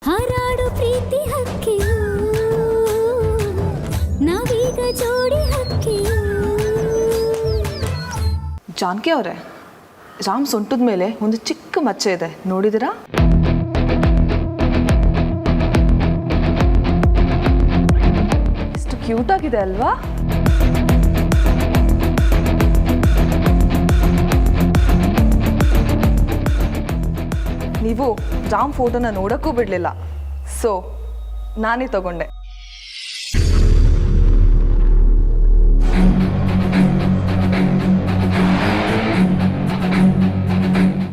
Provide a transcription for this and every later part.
ಹಾರಾಡು ಪ್ರೀತಿ ಹಕ್ಕಿಯು ನಾವೀಗ ಜೋಡಿ ಹಕ್ಕಿಯು. ಜಾನಕಿ ಅವರೇ, ರಾಮ್ ಸೊಂಟದ ಮೇಲೆ ಒಂದು ಚಿಕ್ಕ ಮಚ್ಚೆ ಇದೆ, ನೋಡಿದಿರಾ? ಎಷ್ಟು ಕ್ಯೂಟ್ ಆಗಿದೆ ಅಲ್ವಾ? ನೀವು ರಾಮ್ ಫೋಟೋನ ನೋಡೋಕ್ಕೂ ಬಿಡಲಿಲ್ಲ, ಸೊ ನಾನೇ ತಗೊಂಡೆ.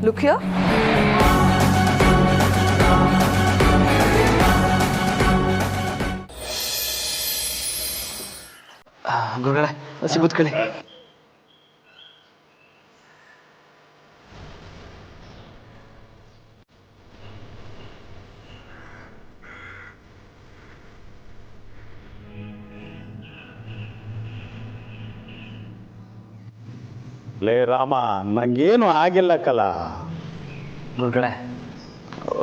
Look here. ಗುರುಗಳೇ, ಹಸಿ ಬೂತ್ಕೊಳ್ಳಿ. ಲೇ ರಾಮ, ನಂಗೇನು ಆಗಿಲ್ಲ ಕಲ. ಗುರುಗಳೇ,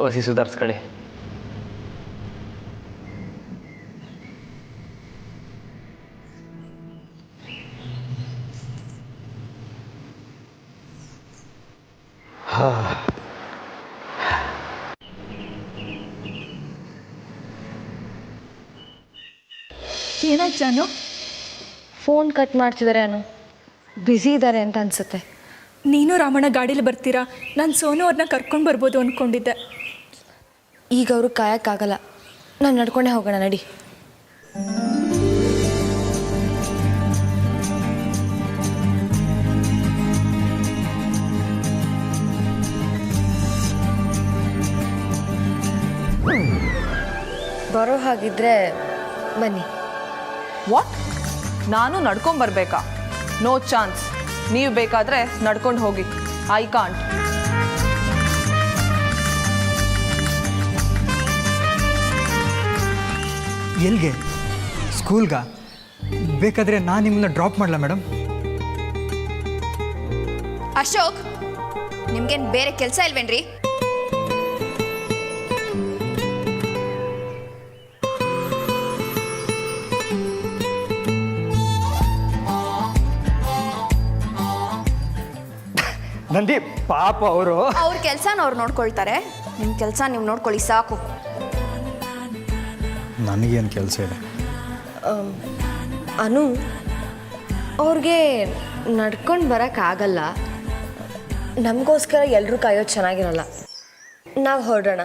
ಹಸಿ ಸುಧಾರಿಸ್ಕೊಳ್ಳಿ. ಏನಾಯ್ತು ಜಾನು? ಫೋನ್ ಕಟ್ ಮಾಡ್ತಿದ್ದಾರೆ, ಅನು ಬ್ಯುಸಿ ಇದ್ದಾರೆ ಅಂತ ಅನ್ಸುತ್ತೆ. ನೀನು ರಾಮಣ್ಣ ಗಾಡೀಲಿ ಬರ್ತೀರಾ? ನಾನು ಸೋನು ಅವ್ರನ್ನ ಕರ್ಕೊಂಡು ಬರ್ಬೋದು ಅಂದ್ಕೊಂಡಿದ್ದೆ. ಈಗ ಅವರು ಕಾಯೋಕ್ಕಾಗಲ್ಲ, ನಾನು ನಡ್ಕೊಂಡೇ ಹೋಗೋಣ, ನಡಿ. ಬರೋ ಹಾಗಿದ್ರೆ ಬನ್ನಿ. ವಾಟ್? ನಾನು ನಡ್ಕೊಂಬರ್ಬೇಕಾ? No chance. ನೀವು ಬೇಕಾದರೆ ನಡ್ಕೊಂಡು ಹೋಗಿ. I can't. ಎಲ್ಲಿಗೆ? ಸ್ಕೂಲ್ಗ? ಬೇಕಾದರೆ ನಾನು ನಿಮ್ಮನ್ನ ಡ್ರಾಪ್ ಮಾಡಲ ಮೇಡಮ್? ಅಶೋಕ್, ನಿಮ್ಗೇನು ಬೇರೆ ಕೆಲಸ ಇಲ್ವೇನ್ರಿ? ನಂದಿ ಪಾಪ ಅವರು ಅವ್ರ ಕೆಲಸನ ಅವ್ರು ನೋಡ್ಕೊಳ್ತಾರೆ, ನಿಮ್ಮ ಕೆಲಸ ನೀವು ನೋಡ್ಕೊಳ್ಳಿ ಸಾಕು. ನನಗೇನು ಕೆಲಸ ಇದೆ? ಅನು, ಅವ್ರಿಗೆ ನಡ್ಕೊಂಡು ಬರೋಕ್ಕಾಗಲ್ಲ. ನಮಗೋಸ್ಕರ ಎಲ್ಲರೂ ಕಾಯೋದು ಚೆನ್ನಾಗಿರಲ್ಲ. ನಾವು ಹೊರಡೋಣ.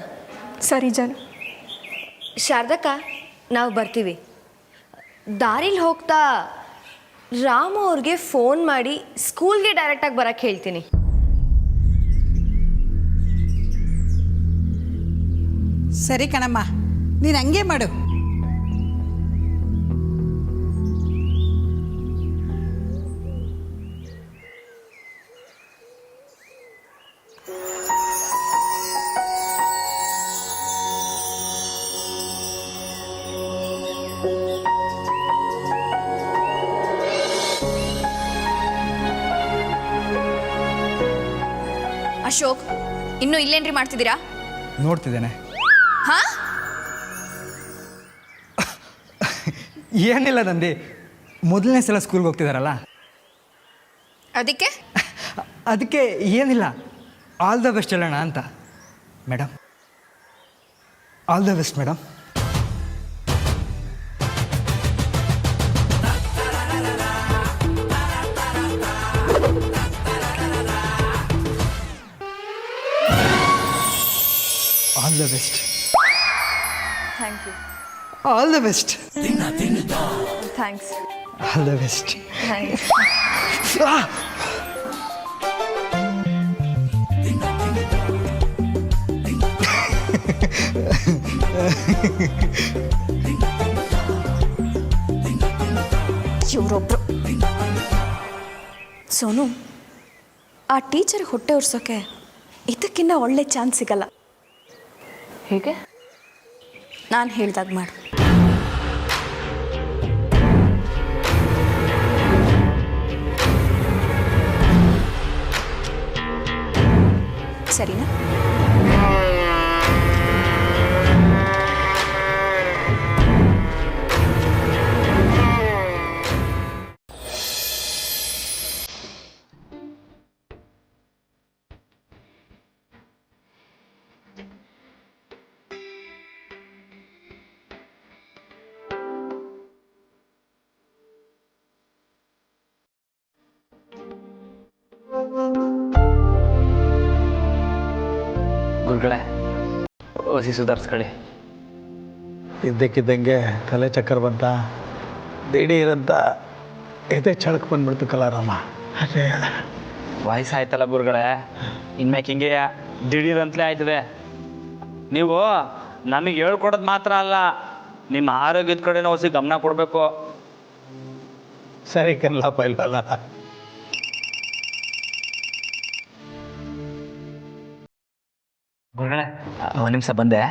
ಸರಿ ಜಾನು. ಶಾರದಕ್ಕ, ನಾವು ಬರ್ತೀವಿ. ದಾರಿಲಿ ಹೋಗ್ತಾ ರಾಮು ಅವ್ರಿಗೆ ಫೋನ್ ಮಾಡಿ ಸ್ಕೂಲ್ಗೆ ಡೈರೆಕ್ಟಾಗಿ ಬರೋಕ್ಕೆ ಹೇಳ್ತೀನಿ. ಸರಿ ಕಣಮ್ಮ, ನೀನು ಹಂಗೆ ಮಾಡು. ಅಶೋಕ್, ಇನ್ನೂ ಇಲ್ಲೇನ್ರಿ ಮಾಡ್ತಿದ್ದೀರಾ? ನೋಡ್ತಿದ್ದೇನೆ. ಹಾ? ಏನಿಲ್ಲ ನಂದಿ, ಮೊದಲನೇ ಸಲ ಸ್ಕೂಲ್ಗೆ ಹೋಗ್ತಿದ್ದಾರಲ್ಲ, ಅದಕ್ಕೆ ಏನಿಲ್ಲ. ಆಲ್ ದ ಬೆಸ್ಟ್ ಹೇಳೋಣ ಅಂತ. Madam, all the best madam. All the best. Thank you. All the best. Thanks. All the best. Thanks. ಇವರೊಬ್ರು. ಸೋನು, ಆ ಟೀಚರ್ ಹೊಟ್ಟೆ ಉರ್ಸೋಕೆ ಇದಕ್ಕಿಂತ ಒಳ್ಳೆ ಚಾನ್ಸ್ ಸಿಗಲ್ಲ. ಹೇಗೆ? ನಾನು ಹೇಳ್ದಾಗ ಮಾಡು. ಸರಿನಾ? ಗುರುಗಳೇ ಓಸಿ ಸುಧಾರಿಸ್ಕೊಳ್ಳಿ. ಇದ್ದಕ್ಕಿದ್ದಂಗೆ ತಲೆ ಚಕ್ಕರ್ ಬಂತ, ದಿಢೀರಂತ ಎದೆ ಚಳಕ್ ಬಂದ್ಬಿಡ್ತು ಕಲಾರಾಮ. ಅದೇ ವಯಸ್ಸಾಯ್ತಲ್ಲ ಗುರುಗಳೇ, ಇನ್ಮ್ಯಾಕೆ ಹಿಂಗೆ ದಿಢೀರಂತಲೇ ಆಯ್ತದೆ. ನೀವು ನಮಗೆ ಹೇಳ್ಕೊಡೋದು ಮಾತ್ರ ಅಲ್ಲ, ನಿಮ್ಮ ಆರೋಗ್ಯದ ಕಡೆನೂ ಹೊಸಿ ಗಮನ ಕೊಡಬೇಕು. ಸರಿ ಕನ್ಲಪ್ಪ ಇಲ್ವಲ್ಲ. ಗುರುಗಳೇ ಒಂದು ನಿಮಿಷ ಬಂದೆ.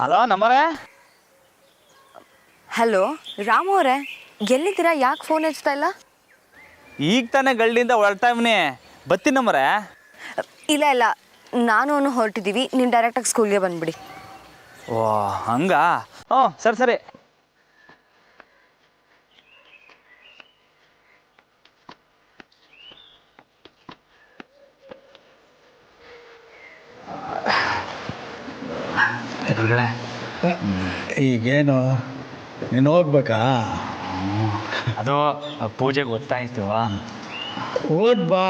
ಹಲೋ ನಮ್ಮರೇ. ಹಲೋ ರಾಮು ಅವರೇ, ಎಲ್ಲಿದ್ದೀರಾ? ಯಾಕೆ ಫೋನ್ ಹಚ್ತಾ ಇಲ್ಲ? ಈಗ ತಾನೇ ಗಳ್ಳಿಂದ ಹೊರಡ್ತಾ ಇವ್ನಿ, ಬತ್ತೀನಿ ನಮ್ಮರೇ. ಇಲ್ಲ ಇಲ್ಲ, ನಾನು ಹೊರಟಿದ್ದೀವಿ. ನೀನು ಡೈರೆಕ್ಟಾಗಿ ಸ್ಕೂಲ್ಗೆ ಬಂದುಬಿಡಿ. ಓ ಹಂಗಾ? ಹ್ಞೂ ಸರಿ ಸರಿ. ಗುರುಗಳೇ ಈಗೇನು ನೀನು ಹೋಗ್ಬೇಕಾ? ಅದು ಪೂಜೆಗೆ ಗೊತ್ತಾಯ್ತು. ಓಡ್ ಬಾ.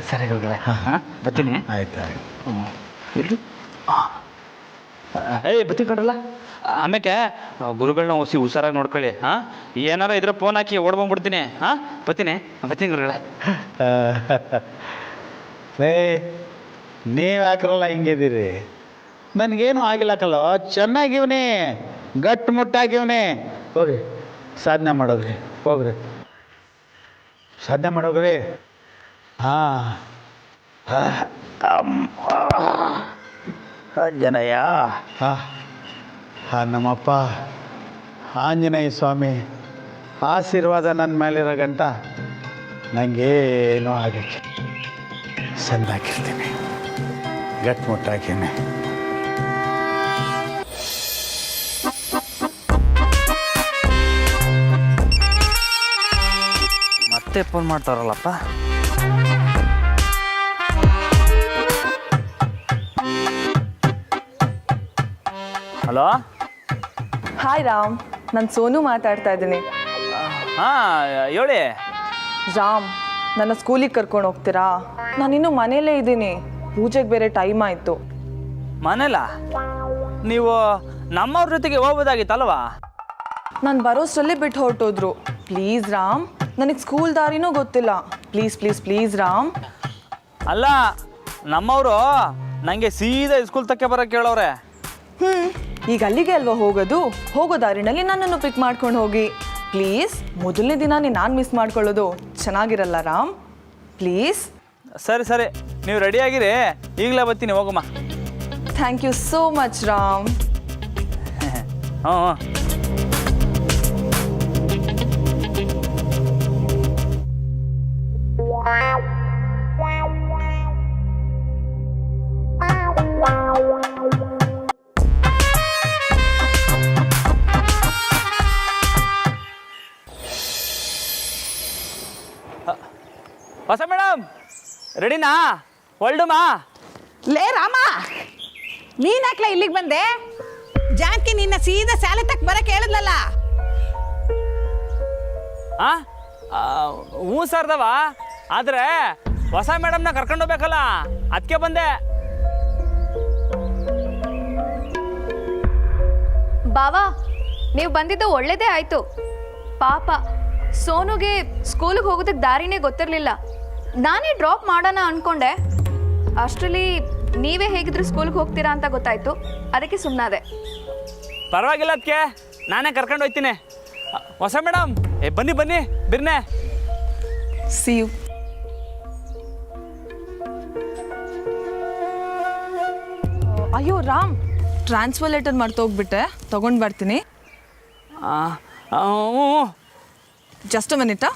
ಸರಿ ಗುರುಗಳೇ, ಹಾಂ ಬರ್ತೀನಿ. ಆಯ್ತು ಆಯ್ತು. ಎಲ್ಲಿ ಏಯ್ ಬತ್ತಿ ಕಡ್ರಲ್ಲ. ಆಮೇಲೆ ಗುರುಗಳನ್ನ ಹೊಸಿ ಹುಷಾರಾಗಿ ನೋಡ್ಕೊಳ್ಳಿ. ಹಾಂ ಏನಾರ ಇದ್ರೆ ಫೋನ್ ಹಾಕಿ ಓಡ್ಬಂದ್ಬಿಡ್ತೀನಿ. ಹಾಂ ಬರ್ತೀನಿ ಗುರುಗಳೇ. ನೀವು ಯಾಕ್ರಲ್ಲ ಹಿಂಗಿದ್ದೀರಿ? ನನಗೇನು ಆಗಿಲ್ಲ ಕಲ್ಲೋ, ಚೆನ್ನಾಗಿವ್ನಿ, ಗಟ್ಟು ಮುಟ್ಟಾಗಿವ್ನಿ. ಹೋಗಿ ಸಾಧನೆ ಮಾಡೋಗ್ರಿ, ಹೋಗ್ರಿ ಸಾಧನೆ ಮಾಡೋಗ್ರಿ. ಹಾಂ ಆಂಜನೇಯ. ಹಾಂ ನಮ್ಮಪ್ಪ ಆಂಜನೇಯ ಸ್ವಾಮಿ ಆಶೀರ್ವಾದ ನನ್ನ ಮೇಲಿರೋ ಗಂಟ ನನಗೇನೋ ಆಗಕ್ಕೆ ಸಂದಾಕಿರ್ತೀನಿ, ಗಟ್ಟು ಮುಟ್ಟಾಕಿನಿ. ಮತ್ತೆ ಫೋನ್ ಮಾಡ್ತಾರಲ್ಲಪ್ಪ. ಹಲೋ. ಹಾಯ್ ರಾಮ್, ನಾನು ಸೋನು ಮಾತಾಡ್ತಾ ಇದ್ದೀನಿ. ಹಾಂ ಹೇಳಿ. ರಾಮ್, ನನ್ನ ಸ್ಕೂಲಿಗೆ ಕರ್ಕೊಂಡು ಹೋಗ್ತೀರಾ? ನಾನಿನ್ನೂ ಮನೇಲೇ ಇದ್ದೀನಿ, ಪೂಜೆಗೆ ಬೇರೆ ಟೈಮ್ ಆಯಿತು. ಮನೇಲ? ನೀವು ನಮ್ಮವ್ರ ಜೊತೆಗೆ ಹೋಗ್ಬೋದಾಗಿತ್ತಲ್ವಾ? ನಾನು ಬರೋಷ್ಟರಲ್ಲೇ ಬಿಟ್ಟು ಹೊರಟೋದ್ರು. ಪ್ಲೀಸ್ ರಾಮ್, ನನಗೆ ಸ್ಕೂಲ್ ದಾರಿನೂ ಗೊತ್ತಿಲ್ಲ. Please please please Ram. ಅಲ್ಲ, ನಮ್ಮವರು ನನಗೆ ಸೀದಾ ಸ್ಕೂಲ್ ತಕ್ಕೆ ಬರೋಕ್ಕೆ ಹೇಳೋರೆ. ಈಗ ಅಲ್ಲಿಗೆ ಅಲ್ವಾ ಹೋಗೋದು? ಹೋಗೋ ದಾರಿನಲ್ಲಿ ನನ್ನನ್ನು ಪಿಕ್ ಮಾಡ್ಕೊಂಡು ಹೋಗಿ ಪ್ಲೀಸ್. ಮೊದಲನೇ ದಿನಾನೇ ನಾನು ಮಿಸ್ ಮಾಡ್ಕೊಳ್ಳೋದು ಚೆನ್ನಾಗಿರಲ್ಲ ರಾಮ್, ಪ್ಲೀಸ್. ಸರಿ ಸರಿ, ನೀವು ರೆಡಿಯಾಗಿರಿ, ಈಗಲೇ ಬರ್ತೀನಿ, ಹೋಗಮ್ಮ. Thank you so much Ram. ಹ್ಞೂ. ಹೊಸ ಮೇಡಮ್ ರೆಡಿನಾ? ಹೊಲ್ಡುಮಾ? ಲೇ ರಾಮ, ನೀನಾಕ್ಲ ಇಲ್ಲಿಗೆ ಬಂದೆ? ಜಾನಕಿ ನಿನ್ನ ಸೀದಾ ಶಾಲೆ ತಕ್ಕ ಬರಕ್ಕೆ ಹೇಳಿದ್ಲಲ್ಲ. ಹ್ಞೂ ಸರ್ದವ, ಆದರೆ ಹೊಸ ಮೇಡಮ್ನ ಕರ್ಕೊಂಡು ಹೋಗ್ಬೇಕಲ್ಲ, ಅದಕ್ಕೆ ಬಂದೆ. ಬಾವಾ, ನೀವು ಬಂದಿದ್ದು ಒಳ್ಳೇದೇ ಆಯಿತು. ಪಾಪ ಸೋನುಗೆ ಸ್ಕೂಲಿಗೆ ಹೋಗೋದಕ್ಕೆ ದಾರಿನೇ ಗೊತ್ತಿರಲಿಲ್ಲ. ನಾನೇ ಡ್ರಾಪ್ ಮಾಡೋಣ ಅಂದ್ಕೊಂಡೆ. ಅಷ್ಟರಲ್ಲಿ ನೀವೇ ಹೇಗಿದ್ರು ಸ್ಕೂಲ್ಗೆ ಹೋಗ್ತೀರಾ ಅಂತ ಗೊತ್ತಾಯಿತು, ಅದಕ್ಕೆ ಸುಮ್ಮನಾದೆ. ಪರವಾಗಿಲ್ಲ, ಅದಕ್ಕೆ ನಾನೇ ಕರ್ಕೊಂಡು ಹೋಗ್ತೀನಿ. ಹೊಸ ಮೇಡಮ್, ಬನ್ನಿ ಬನ್ನಿ ಬಿರ್ನೆ. C you. ಅಯ್ಯೋ ರಾಮ್, ಟ್ರಾನ್ಸ್ಫರ್ ಲೆಟರ್ ಮರ್ತೋಗ್ಬಿಟ್ಟೆ, ತೊಗೊಂಡು ಬರ್ತೀನಿ. ಹ್ಞೂ. ಜಸ್ಟ್ ಅ ಮಿನಿಟಾ.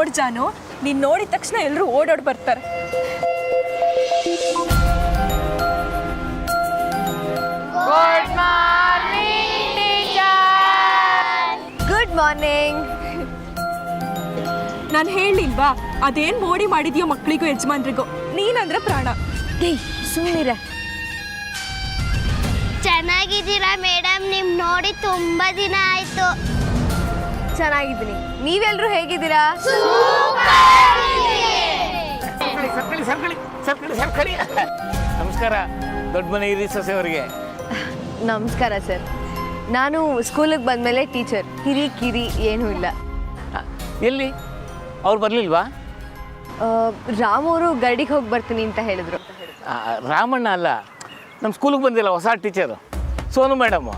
ನೋಡ್ ಜಾನು, ನೀನು ನೋಡಿದ ತಕ್ಷಣ ಎಲ್ಲರೂ ಓಡೋಡಿ ಬರ್ತಾರೆ. Good morning. ನಾನು ಹೇಳಿಲ್ವಾ, ಅದೇನು ಮೋಡಿ ಮಾಡಿದ್ಯೋ ಮಕ್ಕಳಿಗೂ ಯಜಮಾನ್ರಿಗೂ, ನೀನಂದ್ರೆ ಪ್ರಾಣ. ಏಯ್ ಸುಮ್ಮನಿರ. ಚೆನ್ನಾಗಿದ್ದೀರಾ ಮೇಡಮ್? ನಿಮ್ ನೋಡಿ ತುಂಬಾ ದಿನ ಆಯ್ತು. ಚೆನ್ನಾಗಿದ್ದೀನಿ. ನೀವೆಲ್ಲರೂ ಹೇಗಿದ್ದೀರಾ? ನಮಸ್ಕಾರ ದೊಡ್ಡ ಮನೆ ಹಿರಿ ಸೊಸೆಯವರಿಗೆ. ನಮಸ್ಕಾರ ಸರ್. ನಾನು ಸ್ಕೂಲಿಗೆ ಬಂದಮೇಲೆ ಟೀಚರ್, ಹಿರಿ ಕಿರಿ ಏನೂ ಇಲ್ಲ. ಎಲ್ಲಿ ಅವ್ರು ಬರಲಿಲ್ವಾ? ರಾಮ್ ಅವರು ಗಡಿಗೆ ಹೋಗಿ ಬರ್ತೀನಿ ಅಂತ ಹೇಳಿದ್ರು. ರಾಮಣ್ಣ ಅಲ್ಲ, ನಮ್ಮ ಸ್ಕೂಲಿಗೆ ಬಂದಿಲ್ಲ ಹೊಸ ಟೀಚರು ಸೋನು ಮೇಡಮ್,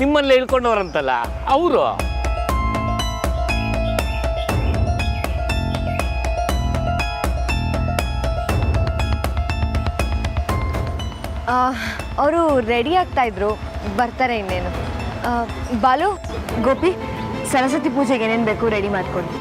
ನಿಮ್ಮಲ್ಲೇ ಇಳ್ಕೊಂಡವ್ರಂತಲ್ಲ ಅವರು. ಅವರು ರೆಡಿ ಆಗ್ತಾ ಇದ್ರು, ಬರ್ತಾರೆ ಇನ್ನೇನು. ಬಾಲು, ಗೋಪಿ, ಸರಸ್ವತಿ ಪೂಜೆಗೆ ಏನೇನು ಬೇಕು ರೆಡಿ ಮಾಡ್ಕೊಂಡು.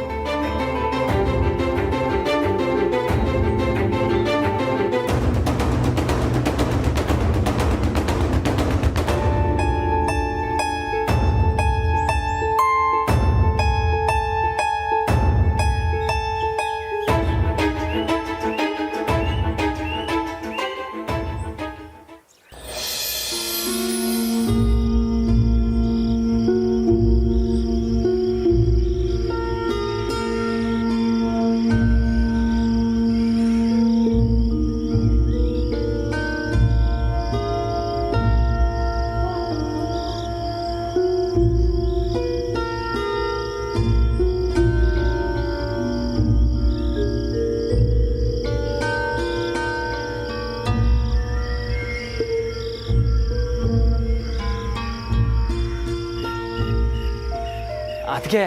ಅದಕ್ಕೆ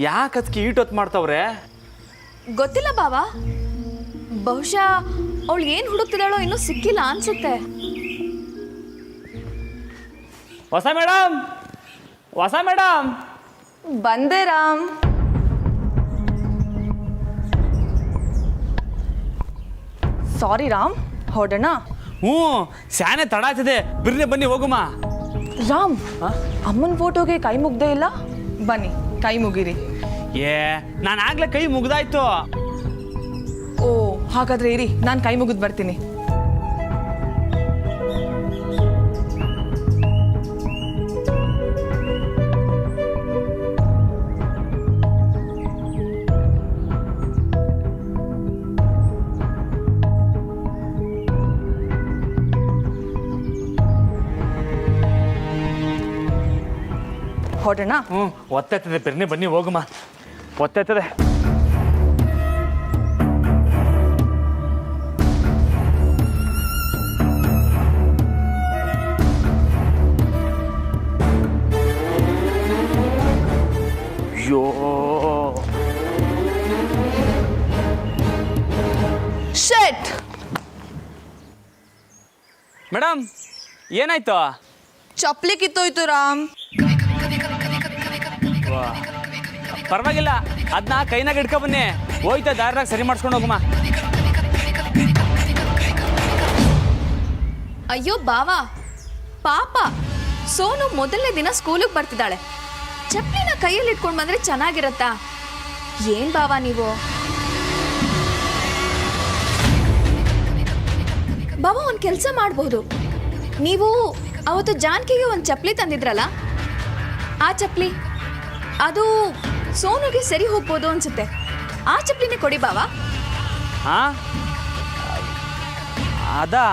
ಯಾಕೆ ಅದಕ್ಕೆ ಈಟೊತ್ತು ಮಾಡ್ತಾವ್ರೆ? ಗೊತ್ತಿಲ್ಲ ಬಾವಾ, ಬಹುಶಃ ಅವಳು ಏನು ಹುಡುಕ್ತಿದ್ದಾಳೋ ಇನ್ನೂ ಸಿಕ್ಕಿಲ್ಲ ಅನ್ಸುತ್ತೆ. ಹೊಸ ಮೇಡಮ್, ಹೊಸ ಮೇಡಮ್. ಬಂದೆ ರಾಮ್. ಸಾರಿ ರಾಮ್, ಹೊರಡೋಣ? ಹ್ಞೂ, ಸ್ಯಾನೆ ತಡ ಆಗ್ತಿದೆ, ಬಿರ್ನೆ ಬನ್ನಿ ಹೋಗುಮ. ರಾಮ್, ಅಮ್ಮನ ಫೋಟೋಗೆ ಕೈ ಮುಗ್ದೇ ಇಲ್ಲ, ಬನ್ನಿ ಕೈ ಮುಗಿರಿ. ನಾನು ಆಗ್ಲೇ ಕೈ ಮುಗ್ದಾಯ್ತು. ಓ, ಹಾಗಾದ್ರೆ ಇರಿ, ನಾನು ಕೈ ಮುಗಿದು ಬರ್ತೀನಿ. ಹೊರಡೋಣ? ಒತ್ತೈತದೆ, ಬಿರ್ನೆ ಬನ್ನಿ ಹೋಗುಮ. ಒತ್ತೈತದೆ. ಅಯ್ಯೋ, ಶಟ್. ಮೇಡಮ್ ಏನಾಯ್ತು? ಚಪ್ಲಿ ಕಿತ್ತೋಯ್ತು ರಾಮ್. ಪರವಾಗಿಲ್ಲ, ಅದನ್ನ ಕೈನಾಗ ಇಟ್ಕೊ ಬನ್ನಿ, ಹೋಯ್ತಾ ದಾರಿನಾಗ ಸರಿ ಮಾಡಿಸ್ಕೊಂಡು ಹೋಗುಮ. ಅಯ್ಯೋ ಬಾವಾ, ಪಾಪ ಸೋನು ಮೊದಲನೇ ದಿನ ಸ್ಕೂಲಿಗೆ ಬರ್ತಿದ್ದಾಳೆ. ಚಪ್ಲಿನ ಕೈಯಲ್ಲಿ ಇಟ್ಕೊಂಡು ಬಂದ್ರೆ ಚೆನ್ನಾಗಿರತ್ತಾ? ಏನ್ ಬಾವಾ ನೀವು? ಬಾವಾ, ಒಂದು ಕೆಲಸ ಮಾಡಬಹುದು. ನೀವು ಅವತ್ತು ಜಾನ್ಕಿಗೆ ಒಂದು ಚಪ್ಲಿ ತಂದಿದ್ರಲ್ಲ, ಆ ಚಪ್ಲಿ ಅದು ಸೋನುಗೆ ಸರಿ ಹೋಗ್ಬೋದು ಅನ್ಸುತ್ತೆ. ಆ ಚಪ್ಲಿನೇ ಕೊಡಿ ಬಾವಾ. ಹಾ, ಅದಾ?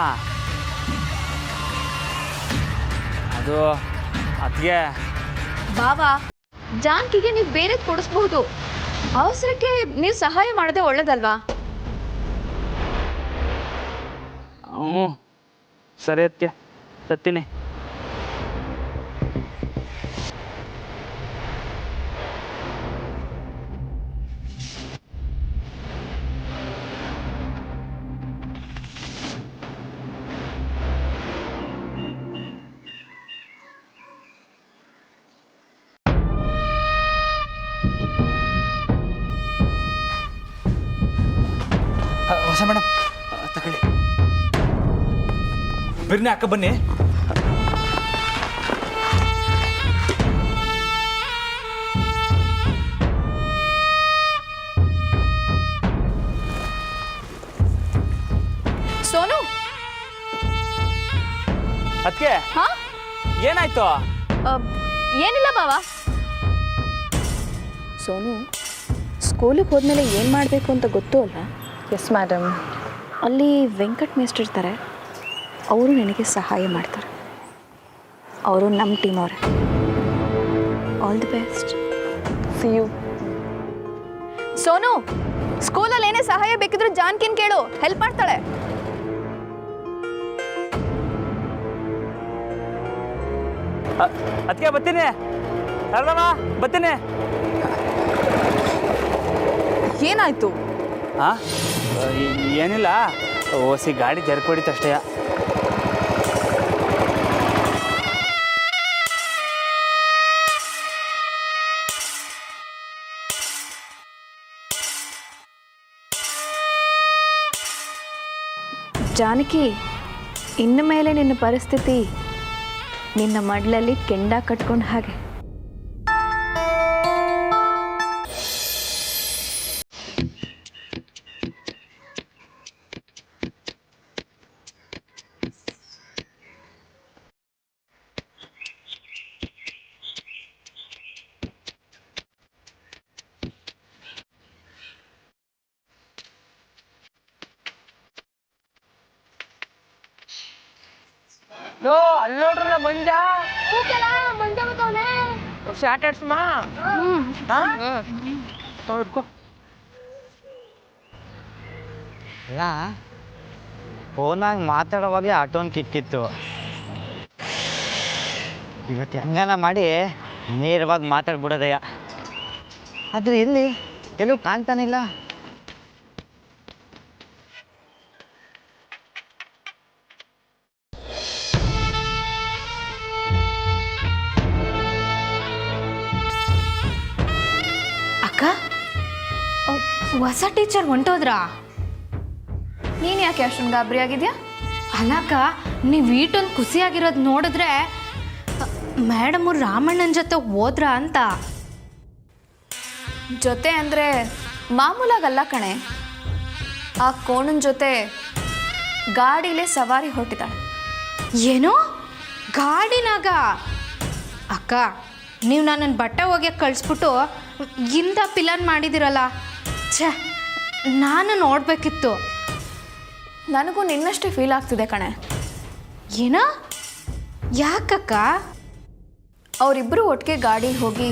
ಅದು ಅದಕ್ಕೆ ಬಾವಾ, ಜಾನ್ಕಿಗೆ ನೀವು ಬೇರೆ ಕೊಡಿಸ್ಬಹುದು. ಅವಸರಕ್ಕೆ ನೀವು ಸಹಾಯ ಮಾಡೋದೇ ಒಳ್ಳೇದಲ್ವಾ? ಹ್ಞೂ ಸರಿ, ಅದಕ್ಕೆ ತತ್ತೀನಿ. ಬಿರ್ನೆ ಅಕ್ಕ ಬನ್ನಿ. ಸೋನು. ಅದಕ್ಕೆ ಹಾ ಏನಾಯ್ತು? ಏನಿಲ್ಲ ಬಾವ. ಸೋನು, ಸ್ಕೂಲಿಗೆ ಹೋದ್ಮೇಲೆ ಏನು ಮಾಡಬೇಕು ಅಂತ ಗೊತ್ತು ಅಲ್ಲ? Yes madam. ಅಲ್ಲಿ ವೆಂಕಟ್ ಮೇಸ್ಟ್ರು ಇರ್ತಾರೆ, ಅವರು ನಿನಗೆ ಸಹಾಯ ಮಾಡ್ತಾರೆ. ಅವರು ನಮ್ಮ ಟೀಮ್ ಅವರೇ. All the best. See you. Sonu, ಸ್ಕೂಲಲ್ಲಿ ಏನೇ ಸಹಾಯ ಬೇಕಿದ್ರು ಜಾನ್ಕಿನ್ ಕೇಳು, ಹೆಲ್ಪ್ ಮಾಡ್ತಾಳೆ. ಅದಕ್ಕೆ ಬರ್ತೀನಿ. ಅರ್ಧಮ್ಮ ಬರ್ತೀನಿ. ಏನಾಯ್ತು? ಹಾಂ, ಏನಿಲ್ಲ, ಓಸಿ ಗಾಡಿ ಜರ್ಕೊಡಿತು ಅಷ್ಟೇ. ಜಾನಕಿ, ಇನ್ನು ಮೇಲೆ ನಿನ್ನ ಪರಿಸ್ಥಿತಿ ನಿನ್ನ ಮಡ್ಲಲ್ಲಿ ಕೆಂಡ ಕಟ್ಕೊಂಡು ಹಾಗೆ. ಅಲ್ಲಿ ನೋಡ್ರಲ್ಲ ಮಂಜ ಶಾರ್ಟರ್ಸ್ಮಾ ಅಲ್ಲ, ಫೋನಾಗ ಮಾತಾಡೋವಾಗೆ ಆಟೋನ್ ಕಿಕ್ಕಿತ್ತು. ಇವತ್ತು ಹೆಂಗನ ಮಾಡಿ ನೇರವಾಗಿ ಮಾತಾಡ್ಬಿಡೋದಯ್ಯ. ಆದರೆ ಇಲ್ಲಿ ಎಲ್ಲೂ ಕಾಣ್ತಾನಿಲ್ಲ. ಅಕ್ಕ, ಹೊಸ ಟೀಚರ್ ಹೊಂಟೋದ್ರಾ? ನೀನು ಯಾಕೆ ಅಷ್ಟೊಂದು ಗಾಬರಿ ಆಗಿದೆಯಾ? ಅಲ್ಲಕ್ಕ, ನೀವು ಈಟೊಂದು ಖುಷಿಯಾಗಿರೋದು ನೋಡಿದ್ರೆ ಮೇಡಮು ರಾಮಣ್ಣನ ಜೊತೆ ಹೋದ್ರ ಅಂತ. ಜೊತೆ ಅಂದರೆ ಮಾಮೂಲಾಗಲ್ಲ ಕಣೆ, ಆ ಕೋಣನ ಜೊತೆ ಗಾಡಿಲೇ ಸವಾರಿ ಹೊರಟಿದ್ದಾಳೆ. ಏನೋ ಗಾಡಿನಾಗ? ಅಕ್ಕ, ನೀವು ನನ್ನನ್ನು ಬಟ್ಟೆ ಒಗೆಯಕ್ಕೆ ಕಳಿಸ್ಬಿಟ್ಟು ಇಂಥ ಪಿಲನ್ ಮಾಡಿದಿರಲ್ಲ, ಛೇ, ನಾನು ನೋಡಬೇಕಿತ್ತು. ನನಗೂ ನಿನ್ನಷ್ಟೇ ಫೀಲ್ ಆಗ್ತಿದೆ ಕಣೆ. ಏನ? ಯಾಕಕ್ಕ? ಅವರಿಬ್ಬರು ಒಟ್ಟಿಗೆ ಗಾಡೀಲಿ ಹೋಗಿ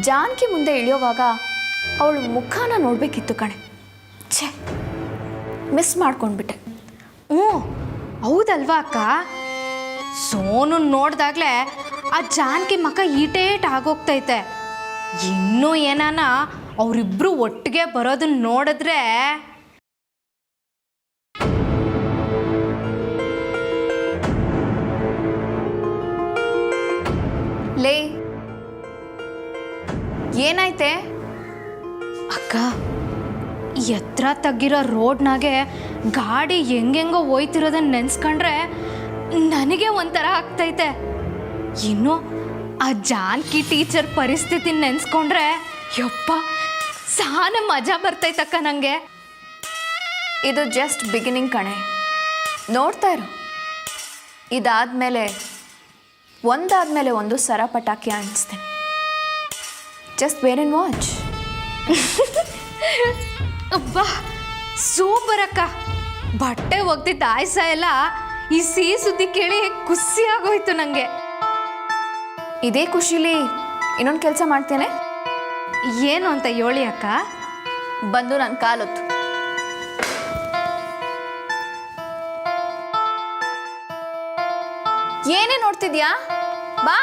ಜಾನ್ಕಿ ಮುಂದೆ ಇಳಿಯೋವಾಗ ಅವಳು ಮುಖಾನ ನೋಡಬೇಕಿತ್ತು ಕಣೆ. ಛೇ, ಮಿಸ್ ಮಾಡ್ಕೊಂಡ್ಬಿಟ್ಟೆ. ಹ್ಞೂ, ಹೌದಲ್ವಾ ಅಕ್ಕ? ಸೋನು ನೋಡ್ದಾಗ್ಲೇ ಆ ಜಾನ್ಕಿ ಮಕ್ಕ ಈಟೇಟ್ ಆಗೋಗ್ತೈತೆ. ಇನ್ನೂ ಏನಾನ ಅವರಿಬ್ರು ಒಟ್ಟಿಗೆ ಬರೋದನ್ನ ನೋಡಿದ್ರೆ ಲೇ, ಏನಾಯ್ತೆ? ಅಕ್ಕ, ಎತ್ತರ ತಗ್ಗಿರೋ ರೋಡ್ನಾಗೆ ಗಾಡಿ ಹೆಂಗೆಂಗೋ ಹೋಯ್ತಿರೋದನ್ನ ನೆನ್ಸ್ಕೊಂಡ್ರೆ ನನಗೆ ಒಂಥರ ಆಗ್ತೈತೆ. ಇನ್ನು ಆ ಜಾನ್ಕಿ ಟೀಚರ್ ಪರಿಸ್ಥಿತಿ ನೆನ್ಸ್ಕೊಂಡ್ರೆ ಯಪ್ಪ ಸಾನ ಮಜಾ ಬರ್ತೈತಕ್ಕ ನನಗೆ. ಇದು ಜಸ್ಟ್ ಬಿಗಿನಿಂಗ್ ಕಣೆ, ನೋಡ್ತಾ ಇರು. ಇದಾದ್ಮೇಲೆ ಒಂದಾದ್ಮೇಲೆ ಒಂದು ಸರ ಪಟಾಕಿ ಅನಿಸ್ತೇನೆ. Just wear and watch. ಅಬ್ಬಾ, ಸೂಪರ್ ಅಕ್ಕ. ಬಟ್ಟೆ ಒಗ್ದಿದ್ದ ಆಯ್ಸ ಎಲ್ಲ ಈ ಸಿಹಿ ಸುದ್ದಿ ಕೇಳಿ ಖುಷಿ ಆಗೋಯ್ತು ನನಗೆ. ಇದೇ ಖುಷಿಲಿ ಇನ್ನೊಂದು ಕೆಲಸ ಮಾಡ್ತೇನೆ. ಏನು ಅಂತ ಹೇಳಿ ಅಕ್ಕ. ಬಂದು ನನ್ನ ಕಾಲೊತ್ತು. ಏನೇ ನೋಡ್ತಿದ್ಯಾ? ಬಾ.